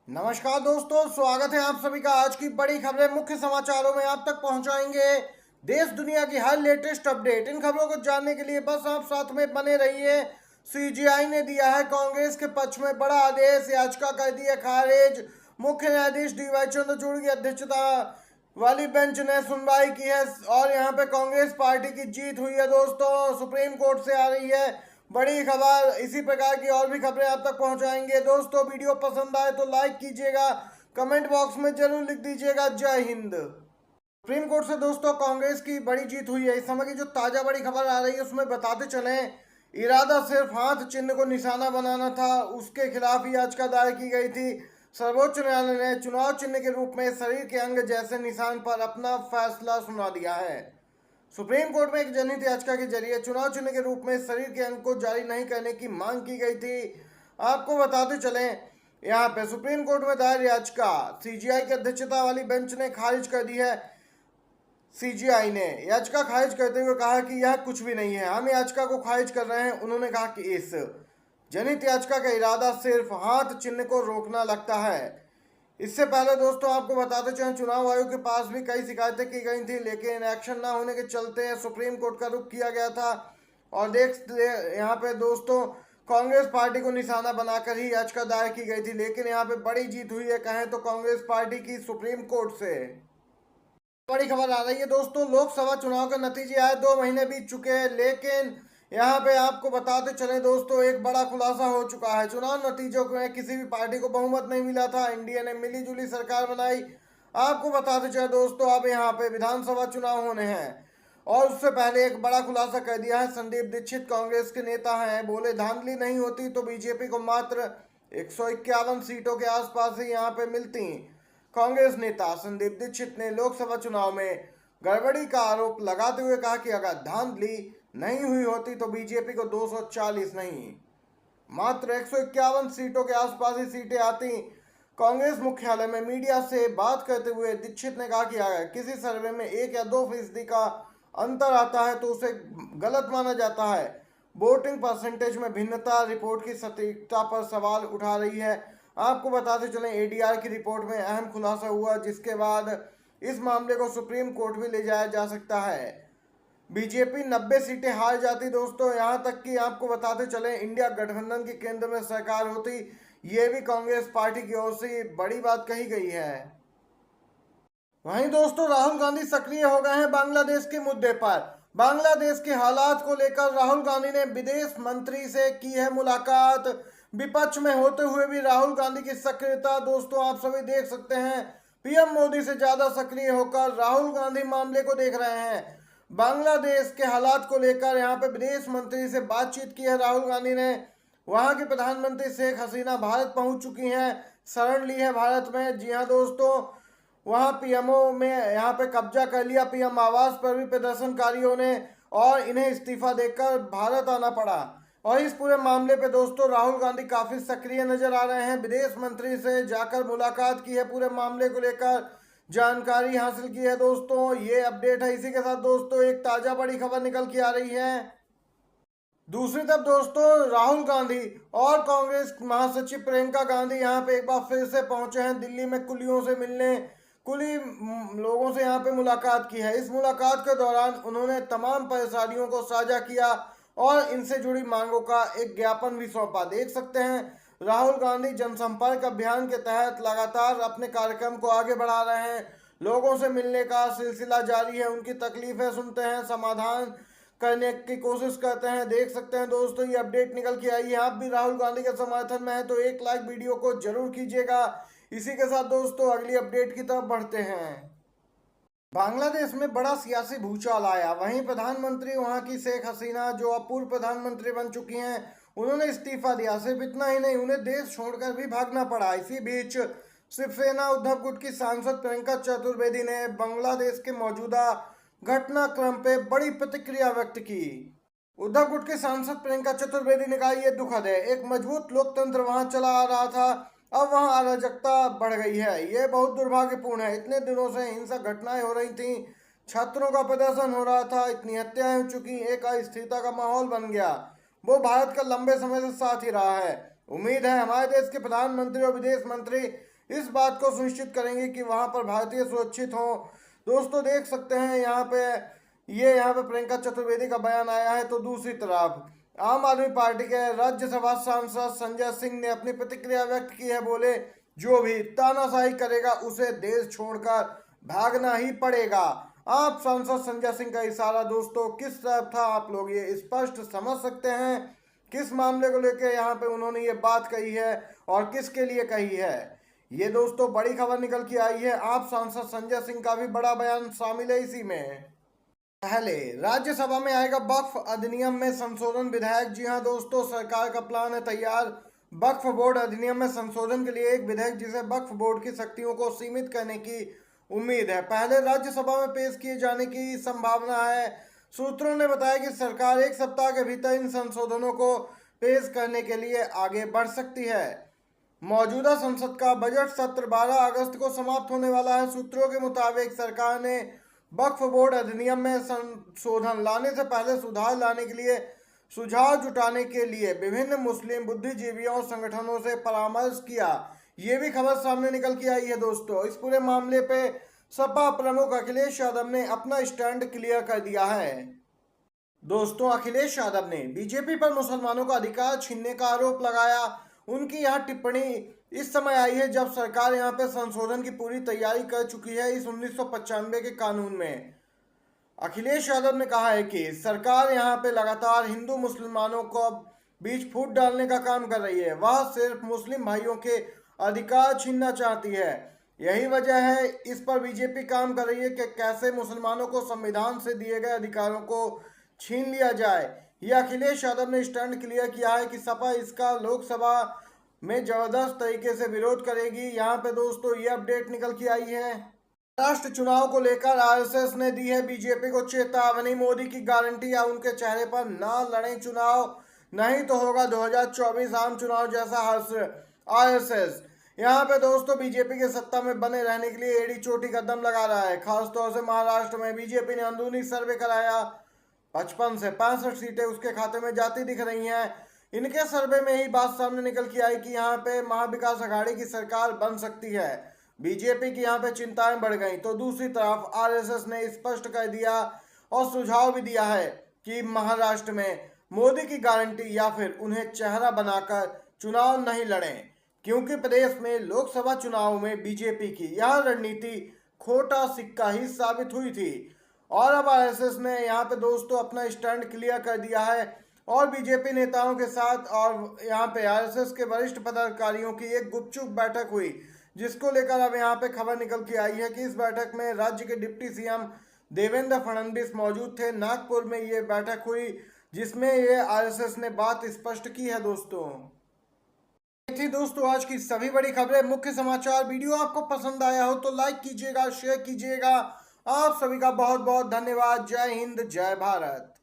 नमस्कार दोस्तों, स्वागत है आप सभी का। आज की बड़ी खबरें मुख्य समाचारों में आप तक पहुंचाएंगे देश दुनिया की हर लेटेस्ट अपडेट। इन खबरों को जानने के लिए बस आप साथ में बने रहिए। सीजीआई ने दिया है कांग्रेस के पक्ष में बड़ा आदेश, याचिका कर दी है खारिज। मुख्य न्यायाधीश डीवाई चंद्रचूड़ की अध्यक्षता वाली बेंच ने सुनवाई की है और यहां पे कांग्रेस पार्टी की जीत हुई है दोस्तों। सुप्रीम कोर्ट से आ रही है बड़ी खबर। इसी प्रकार की और भी खबरें आप तक पहुंचाएंगे दोस्तों। वीडियो पसंद आए तो लाइक कीजिएगा, कमेंट बॉक्स में जरूर लिख दीजिएगा जय हिंद। सुप्रीम कोर्ट से दोस्तों कांग्रेस की बड़ी जीत हुई है। इस समय की जो ताजा बड़ी खबर आ रही है उसमें बताते चले, इरादा सिर्फ हाथ चिन्ह को निशाना बनाना था, उसके खिलाफ याचिका दायर की गई थी। सर्वोच्च न्यायालय ने चुनाव चिन्ह के रूप में शरीर के अंग जैसे निशान पर अपना फैसला सुना दिया है। सुप्रीम कोर्ट में एक जनहित याचिका के जरिए चुनाव चिन्ह के रूप में शरीर के अंग को जारी नहीं करने की मांग की गई थी। आपको बताते चलें, यहाँ पे सुप्रीम कोर्ट में दायर याचिका सीजीआई की अध्यक्षता वाली बेंच ने खारिज कर दी है। सीजीआई ने याचिका खारिज करते हुए कहा कि यह कुछ भी नहीं है, हम याचिका को खारिज कर रहे हैं। उन्होंने कहा कि इस जनहित याचिका का इरादा सिर्फ हाथ चिन्ह को रोकना लगता है। इससे पहले दोस्तों आपको बताते चलें, चुनाव आयोग के पास भी कई शिकायतें की गई थी, लेकिन एक्शन ना होने के चलते सुप्रीम कोर्ट का रुख किया गया था। और देख यहाँ पे दोस्तों कांग्रेस पार्टी को निशाना बनाकर ही याचिका दायर की गई थी, लेकिन यहाँ पे बड़ी जीत हुई है कहें तो कांग्रेस पार्टी की सुप्रीम कोर्ट से। बड़ी खबर आ रही है दोस्तों, लोकसभा चुनाव के नतीजे आए 2 महीने बीत चुके हैं, लेकिन यहाँ पे आपको बताते चले दोस्तों एक बड़ा खुलासा हो चुका है। चुनाव नतीजों में किसी भी पार्टी को बहुमत नहीं मिला था, एनडीए ने मिली जुली सरकार बनाई। आपको बताते चले दोस्तों अब यहाँ पे विधानसभा चुनाव होने हैं और उससे पहले एक बड़ा खुलासा कर दिया है। संदीप दीक्षित कांग्रेस के नेता हैं, बोले धांधली नहीं होती तो बीजेपी को मात्र 151 सीटों के आसपास ही यहाँ पे मिलती। कांग्रेस नेता संदीप दीक्षित ने लोकसभा चुनाव में गड़बड़ी का आरोप लगाते हुए कहा कि अगर धांधली नहीं हुई होती तो बीजेपी को 240 नहीं मात्र 151 सीटों के आसपास ही सीटें आती। कांग्रेस मुख्यालय में मीडिया से बात करते हुए दीक्षित ने कहा कि अगर किसी सर्वे में 1 या 2% का अंतर आता है तो उसे गलत माना जाता है। वोटिंग परसेंटेज में भिन्नता रिपोर्ट की सटीकता पर सवाल उठा रही है। आपको बताते चलें एडीआर की रिपोर्ट में अहम खुलासा हुआ, जिसके बाद इस मामले को सुप्रीम कोर्ट भी ले जाया जा सकता है। बीजेपी 90 सीटें हार जाती दोस्तों, यहां तक कि आपको बताते चले इंडिया गठबंधन की केंद्र में सरकार होती। ये भी कांग्रेस पार्टी की ओर से बड़ी बात कही गई है। वहीं दोस्तों राहुल गांधी सक्रिय हो गए हैं बांग्लादेश के मुद्दे पर। बांग्लादेश के हालात को लेकर राहुल गांधी ने विदेश मंत्री से की है मुलाकात। विपक्ष में होते हुए भी राहुल गांधी की सक्रियता दोस्तों आप सभी देख सकते हैं। पीएम मोदी से ज्यादा सक्रिय होकर राहुल गांधी मामले को देख रहे हैं। बांग्लादेश के हालात को लेकर यहाँ पे विदेश मंत्री से बातचीत की है राहुल गांधी ने। वहां की प्रधानमंत्री शेख हसीना भारत पहुंच चुकी हैं, शरण ली है भारत में। जी हाँ दोस्तों, वहां पीएमओ में यहाँ पे कब्जा कर लिया। पीएम आवास पर भी प्रदर्शनकारियों ने और इन्हें इस्तीफा देकर भारत आना पड़ा। और इस पूरे मामले पे दोस्तों राहुल गांधी काफी सक्रिय नजर आ रहे हैं। विदेश मंत्री से जाकर मुलाकात की है, पूरे मामले को लेकर जानकारी हासिल की है दोस्तों। ये अपडेट है। इसी के साथ दोस्तों एक ताजा बड़ी खबर निकल के आ रही है। दूसरी तरफ दोस्तों राहुल गांधी और कांग्रेस महासचिव प्रियंका गांधी यहाँ पे एक बार फिर से पहुंचे हैं दिल्ली में कुलियों से मिलने। कुली लोगों से यहाँ पे मुलाकात की है। इस मुलाकात के दौरान उन्होंने तमाम परेशानियों को साझा किया और इनसे जुड़ी मांगों का एक ज्ञापन भी सौंपा। देख सकते हैं राहुल गांधी जनसंपर्क अभियान के तहत लगातार अपने कार्यक्रम को आगे बढ़ा रहे हैं। लोगों से मिलने का सिलसिला जारी है, उनकी तकलीफें सुनते हैं, समाधान करने की कोशिश करते हैं। देख सकते हैं दोस्तों ये अपडेट निकल के आई है। आप भी राहुल गांधी के समर्थन में है तो एक लाइक वीडियो को जरूर कीजिएगा। इसी के साथ दोस्तों अगली अपडेट की तरफ बढ़ते हैं। बांग्लादेश में बड़ा सियासी भूचाल आया। वहीं प्रधानमंत्री वहां की शेख हसीना जो अब पूर्व प्रधानमंत्री बन चुकी हैं, उन्होंने इस्तीफा दिया। सिर्फ इतना ही नहीं, उन्हें देश छोड़कर भी भागना पड़ा। इसी बीच शिवसेना उद्धव गुट की सांसद प्रियंका चतुर्वेदी ने बांग्लादेश के मौजूदा घटनाक्रम पे बड़ी प्रतिक्रिया व्यक्त की। उद्धव गुट के सांसद प्रियंका चतुर्वेदी ने कहा यह दुखद है, एक मजबूत लोकतंत्र वहां चला आ रहा था, अब वहां अराजकता बढ़ गई है। ये बहुत दुर्भाग्यपूर्ण है। इतने दिनों से हिंसक घटनाएं हो रही थी, छात्रों का प्रदर्शन हो रहा था, इतनी हत्याएं हो चुकी, एक अस्थिरता का माहौल बन गया। वो भारत का लंबे समय से साथ ही रहा है। उम्मीद है हमारे देश के प्रधानमंत्री और विदेश मंत्री इस बात को सुनिश्चित करेंगे कि वहां पर भारतीय सुरक्षित हों। दोस्तों देख सकते हैं यहाँ पे प्रियंका चतुर्वेदी का बयान आया है। तो दूसरी तरफ आम आदमी पार्टी के राज्यसभा सांसद संजय सिंह ने अपनी प्रतिक्रिया व्यक्त की है। बोले, जो भी तानाशाही करेगा उसे देश छोड़कर भागना ही पड़ेगा। आप सांसद संजय सिंह का इशारा दोस्तों किस तरफ था, आप लोग ये स्पष्ट समझ सकते हैं किस मामले को लेकर यहाँ पे उन्होंने ये बात कही है और किसके लिए कही है। ये दोस्तों बड़ी खबर निकल के आई है। आप सांसद संजय सिंह का भी बड़ा बयान शामिल है इसी में। पहले राज्यसभा में आएगा वक्फ अधिनियम में संशोधन विधेयक। जी हां दोस्तों, सरकार का प्लान है तैयार वक्फ बोर्ड अधिनियम में संशोधन के लिए एक विधेयक जिसे वक्फ बोर्ड की शक्तियों को सीमित करने की उम्मीद है। पहले राज्यसभा में पेश किए जाने की संभावना है। सूत्रों ने बताया कि सरकार एक सप्ताह के भीतर इन संशोधनों को पेश करने के लिए आगे बढ़ सकती है। मौजूदा संसद का बजट सत्र 12 अगस्त को समाप्त होने वाला है। सूत्रों के मुताबिक सरकार ने वक्फ बोर्ड अधिनियम में संशोधन लाने से पहले सुधार लाने के लिए सुझाव जुटाने के लिए विभिन्न मुस्लिम बुद्धिजीवियों और संगठनों से परामर्श किया। ये भी खबर सामने निकल के आई है दोस्तों। इस पूरे मामले पे सपा प्रमुख अखिलेश यादव ने अपना स्टैंड क्लियर कर दिया है। दोस्तों अखिलेश यादव ने बीजेपी पर मुसलमानों का अधिकार छीनने का आरोप लगाया। उनकी यह टिप्पणी इस समय आई है जब सरकार यहां पे संशोधन की पूरी तैयारी कर चुकी है इस 1995 के कानून में। अखिलेश यादव ने कहा है कि सरकार यहां पे लगातार हिंदू मुसलमानों को बीच फूट डालने का काम कर रही है। वह सिर्फ मुस्लिम भाइयों के अधिकार छीनना चाहती है। यही वजह है इस पर बीजेपी काम कर रही है कि कैसे मुसलमानों को संविधान से दिए गए अधिकारों को छीन लिया जाए। यह अखिलेश यादव ने स्टैंड क्लियर किया है कि सपा इसका लोकसभा में जबरदस्त तरीके से विरोध करेगी। यहाँ पे दोस्तों ये अपडेट निकल के आई है। राष्ट्र चुनाव को लेकर आरएसएस ने दी है बीजेपी को चेतावनी। मोदी की गारंटी या उनके चेहरे पर ना लड़ें चुनाव, नहीं तो होगा 2024 आम चुनाव जैसा हश्र। आरएसएस यहाँ पे दोस्तों बीजेपी के सत्ता में बने रहने के लिए एड़ी चोटी का दम लगा रहा है। खासतौर से महाराष्ट्र में बीजेपी ने अंदरूनी सर्वे कराया, 55 से 65 सीटें उसके खाते में जाती दिख रही हैं। इनके सर्वे में ही बात सामने निकल के आई कि यहाँ पे महाविकास अघाड़ी की सरकार बन सकती है। बीजेपी की यहाँ पे चिंताएं बढ़ गई। तो दूसरी तरफ आरएसएस ने स्पष्ट कर दिया और सुझाव भी दिया है कि महाराष्ट्र में मोदी की गारंटी या फिर उन्हें चेहरा बनाकर चुनाव नहीं लड़ें, क्योंकि प्रदेश में लोकसभा चुनाव में बीजेपी की यह रणनीति खोटा सिक्का ही साबित हुई थी। और अब आरएसएस ने यहाँ पे दोस्तों अपना स्टैंड क्लियर कर दिया है और बीजेपी नेताओं के साथ और यहाँ पे आरएसएस के वरिष्ठ पदाधिकारियों की एक गुपचुप बैठक हुई, जिसको लेकर अब यहाँ पे खबर निकल के आई है कि इस बैठक में राज्य के डिप्टी सीएम देवेंद्र फडणवीस मौजूद थे। नागपुर में ये बैठक हुई जिसमें ये आरएसएस ने बात स्पष्ट की है। दोस्तों आज की सभी बड़ी खबरें, मुख्य समाचार। वीडियो आपको पसंद आया हो तो लाइक कीजिएगा, शेयर कीजिएगा। आप सभी का बहुत बहुत धन्यवाद। जय हिंद, जय भारत।